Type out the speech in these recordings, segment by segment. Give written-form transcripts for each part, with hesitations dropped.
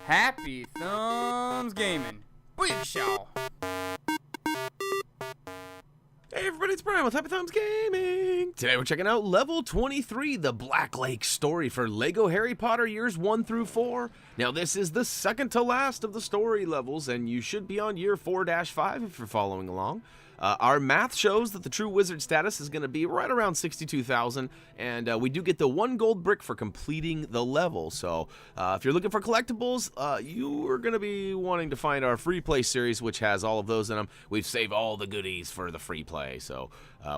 Happy Thumbs Gaming. Booyakashaw. Hey everybody, it's Brian with Happy Thumbs Gaming. Today we're checking out level 23, the Black Lake story for LEGO Harry Potter years 1 through 4. Now this is the second to last of the story levels, and you should be on year 4-5 if you're following along. Our math shows that the true wizard status is going to be right around 62,000, and we do get the 1 gold brick for completing the level. So if you're looking for collectibles, you are going to be wanting to find our free play series, which has all of those in them. We've saved all the goodies for the free play, so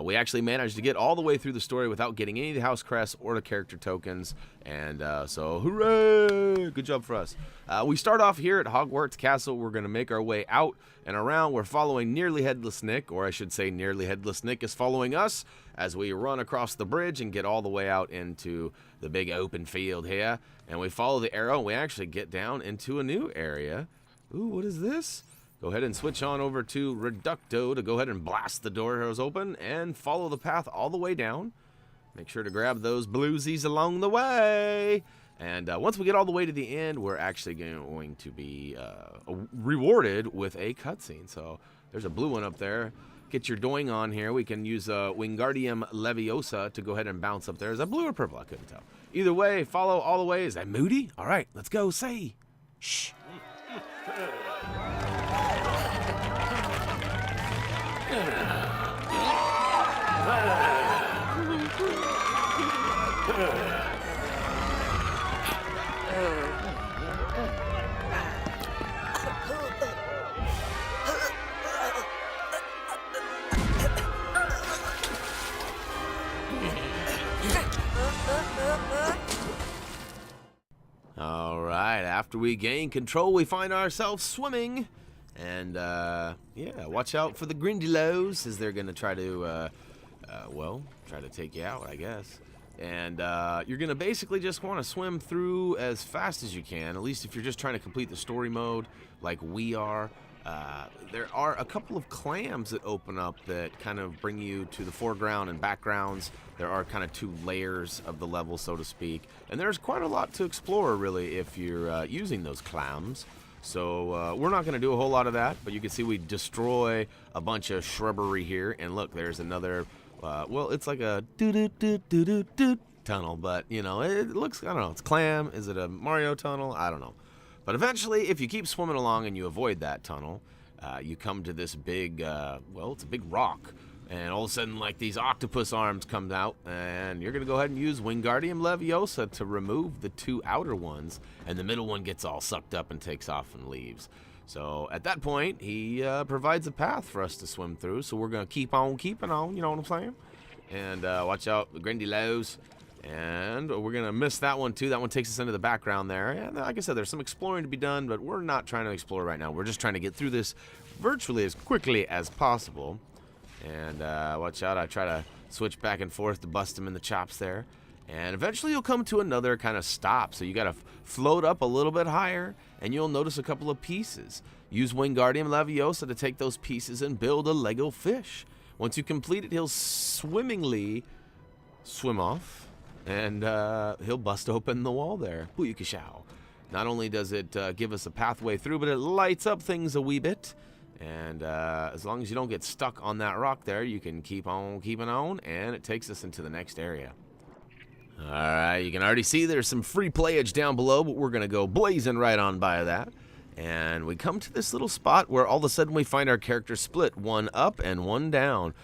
we actually managed to get all the way through the story without getting any of the house crests or the character tokens, and so hooray! Good job for us. We start off here at Hogwarts Castle. We're going to make our way out and around. We're following Nearly Headless Nick, or I should say Nearly Headless Nick is following us as we run across the bridge and get all the way out into the big open field here. And we follow the arrow and we actually get down into a new area. Ooh, what is this? Go ahead and switch on over to Reducto to go ahead and blast the doors open and follow the path all the way down. Make sure to grab those bluesies along the way. And once we get all the way to the end, we're actually going to be rewarded with a cutscene. So there's a blue one up there. Get your doing on here. We can use Wingardium Leviosa to go ahead and bounce up there. Is that blue or purple? I couldn't tell. Either way, follow all the way. Is that Moody? All right, let's go. Say. Shh. All right, after we gain control, we find ourselves swimming. And, yeah, watch out for the Grindylows, as they're going to try to, try to take you out, I guess. And you're going to basically just want to swim through as fast as you can, at least if you're just trying to complete the story mode like we are. There are a couple of clams that open up that kind of bring you to the foreground and backgrounds. There are kind of 2 layers of the level, so to speak. And there's quite a lot to explore, really, if you're using those clams. So we're not going to do a whole lot of that, but you can see we destroy a bunch of shrubbery here. And look, there's another, well, it's like a doo-doo-doo-doo-doo-doo tunnel, but, you know, it looks, I don't know, it's clam. Is it a Mario tunnel? I don't know. But eventually, if you keep swimming along and you avoid that tunnel, you come to this big, well, it's a big rock. And all of a sudden, like, these octopus arms come out, and you're going to go ahead and use Wingardium Leviosa to remove the 2 outer ones, and the middle one gets all sucked up and takes off and leaves. So at that point, he provides a path for us to swim through, so we're going to keep on keeping on, you know what I'm saying? And watch out, the Grindylows. And we're going to miss that one, too. That one takes us into the background there. And like I said, there's some exploring to be done, but we're not trying to explore right now. We're just trying to get through this virtually as quickly as possible. And watch out, I try to switch back and forth to bust him in the chops there. And eventually you'll come to another kind of stop. So you got to float up a little bit higher, and you'll notice a couple of pieces. Use Wingardium Leviosa to take those pieces and build a Lego fish. Once you complete it, he'll swimmingly swim off. And he'll bust open the wall there. Booyakashaw. Not only does it give us a pathway through, but it lights up things a wee bit. And as long as you don't get stuck on that rock there, you can keep on keeping on, and it takes us into the next area. All right, you can already see there's some free playage down below, but we're going to go blazing right on by that. And we come to this little spot where all of a sudden we find our character split, 1 up and 1 down.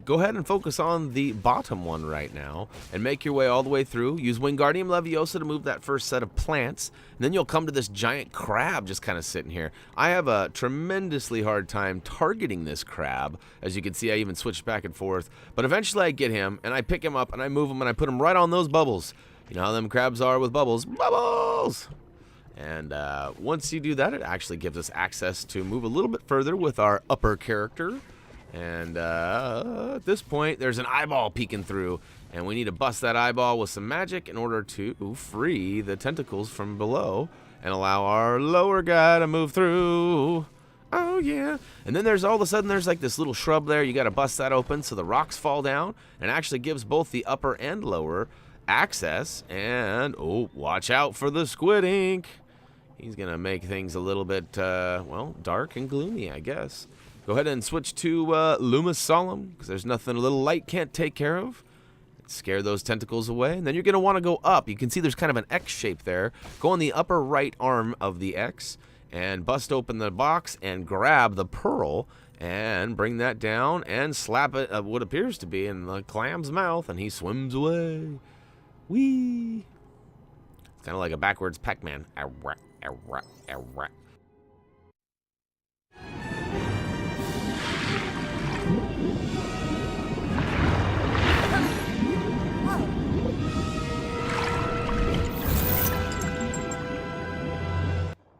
Go ahead and focus on the bottom one right now and make your way all the way through. Use Wingardium Leviosa to move that first set of plants, and then you'll come to this giant crab just kind of sitting here. I have a tremendously hard time targeting this crab. As you can see, I even switched back and forth, but eventually I get him, and I pick him up, and I move him, and I put him right on those bubbles. You know how them crabs are with bubbles. Bubbles! And once you do that, it actually gives us access to move a little bit further with our upper character. And at this point, there's an eyeball peeking through, and we need to bust that eyeball with some magic in order to free the tentacles from below and allow our lower guy to move through. Oh, yeah. And then there's all of a sudden, there's like this little shrub there. You got to bust that open so the rocks fall down, and actually gives both the upper and lower access. And, oh, watch out for the squid ink. He's going to make things a little bit, well, dark and gloomy, I guess. Go ahead and switch to Luma Solemn, because there's nothing a little light can't take care of. Scare those tentacles away, and then you're going to want to go up. You can see there's kind of an X shape there. Go on the upper right arm of the X and bust open the box and grab the pearl and bring that down and slap it what appears to be in the clam's mouth, and he swims away. Whee! It's kind of like a backwards Pac-Man.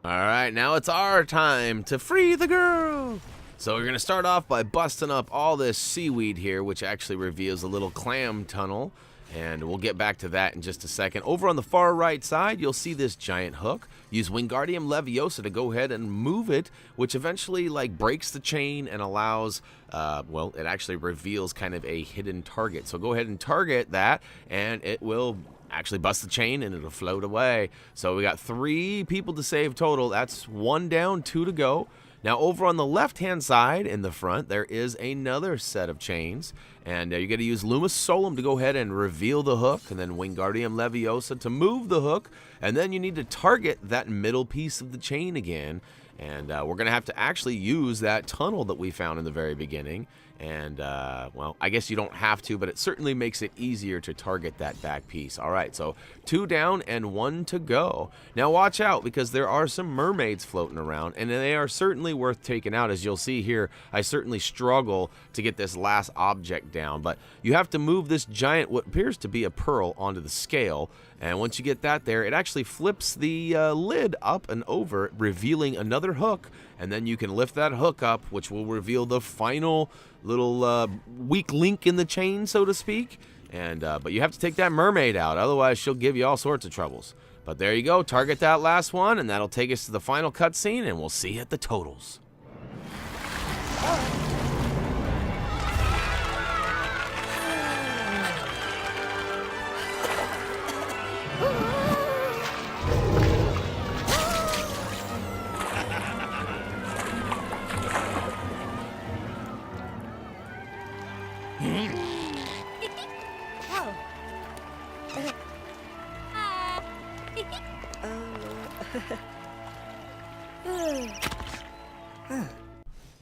Alright, now it's our time to free the girl! So we're going to start off by busting up all this seaweed here, which actually reveals a little clam tunnel. And we'll get back to that in just a second. Over on the far right side, you'll see this giant hook. Use Wingardium Leviosa to go ahead and move it, which eventually breaks the chain and allows, well, it actually reveals kind of a hidden target. So go ahead and target that, and it will actually bust the chain and it'll float away. So we got 3 people to save total. That's 1 down, 2 to go. Now over on the left-hand side in the front, there is another set of chains, and you're going to use Luma Solemn to go ahead and reveal the hook, and then Wingardium Leviosa to move the hook, and then you need to target that middle piece of the chain again, and we're going to have to actually use that tunnel that we found in the very beginning. And, well, I guess you don't have to, but it certainly makes it easier to target that back piece. All right, so 2 down and 1 to go. Now watch out, because there are some mermaids floating around, and they are certainly worth taking out. As you'll see here, I certainly struggle to get this last object down, but you have to move this giant, what appears to be a pearl, onto the scale. And once you get that there, it actually flips the lid up and over, revealing another hook. And then you can lift that hook up, which will reveal the final little weak link in the chain, so to speak. And but you have to take that mermaid out, otherwise she'll give you all sorts of troubles. But there you go, target that last one, and that'll take us to the final cutscene, and we'll see you at the totals.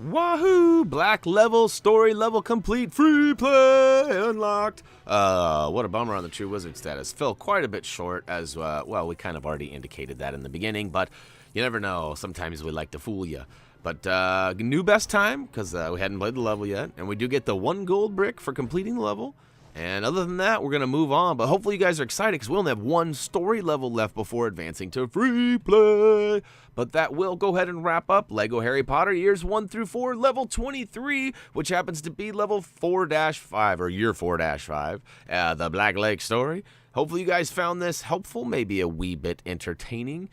Wahoo! Black level, story level complete, free play unlocked. What a bummer on the True Wizard status. Fell quite a bit short, as, well, we kind of already indicated that in the beginning, but you never know. Sometimes we like to fool you. But new best time, because we hadn't played the level yet, and we do get the 1 gold brick for completing the level. And other than that, we're going to move on. But hopefully you guys are excited, because we only have 1 story level left before advancing to free play. But that will go ahead and wrap up LEGO Harry Potter Years 1 through 4, level 23, which happens to be level 4-5, or year 4-5, the Black Lake story. Hopefully you guys found this helpful, maybe a wee bit entertaining.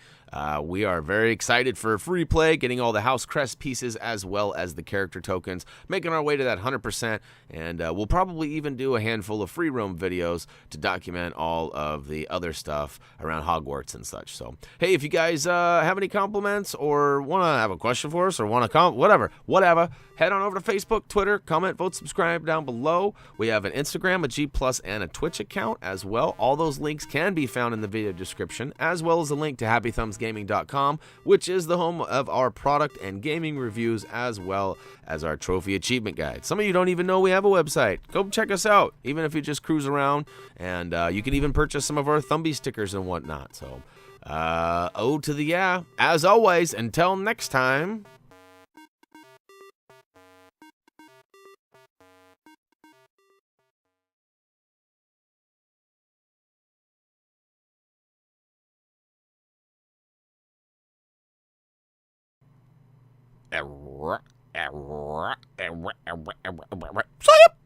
We are very excited for free play, getting all the house crest pieces as well as the character tokens, making our way to that 100%, and we'll probably even do a handful of free roam videos to document all of the other stuff around Hogwarts and such. So, hey, if you guys have any compliments or want to have a question for us or want to whatever, head on over to Facebook, Twitter, comment, vote, subscribe down below. We have an Instagram, a G+, and a Twitch account as well. All those links can be found in the video description, as well as a link to HappyThumbsGaming.com, which is the home of our product and gaming reviews, as well as our trophy achievement guide. Some of you don't even know we have a website. Go check us out, even if you just cruise around, and you can even purchase some of our Thumbie stickers and whatnot. So, oh to the yeah. As always, until next time. See ya!